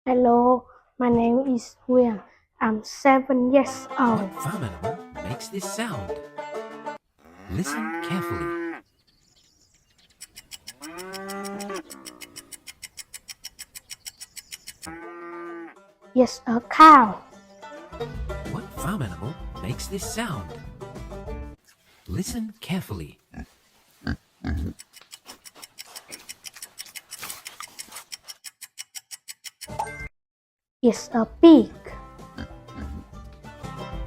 Hello, my name is Nguyên. I'm 7 years old. What farm animal makes this sound? Listen carefully. Yes, a cow. What farm animal makes this sound? Listen carefully. Yes, a pig.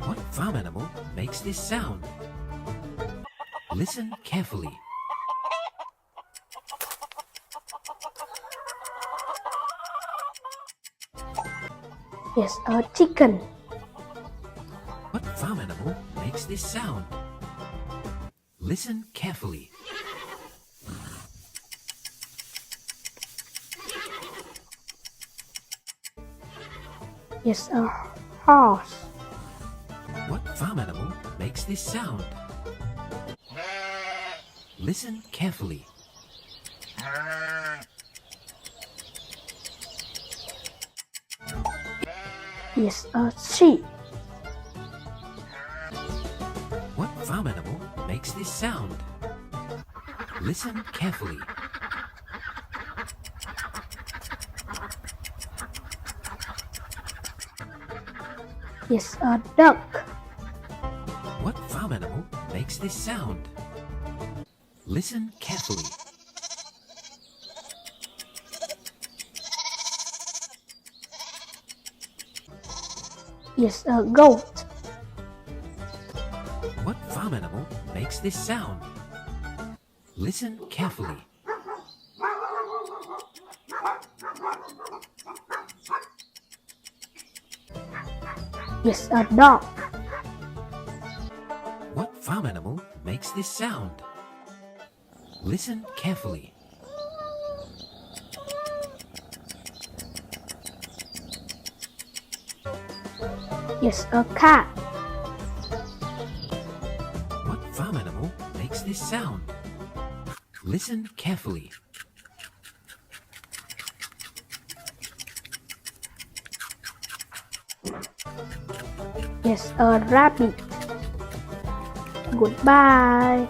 What farm animal makes this sound? Listen carefully. Yes, a chicken. What farm animal makes this sound? Listen carefully. Yes, a horse. What farm animal makes this sound? Listen carefully. Yes, a sheep. What farm animal makes this sound? Listen carefully. Yes, a duck. What farm animal makes this sound? Listen carefully. Yes, a goat. What farm animal makes this sound? Listen carefully. Yes, a dog. What farm animal makes this sound? Listen carefully. Yes, a cat. What farm animal makes this sound? Listen carefully. Yes, a rabbit. Goodbye.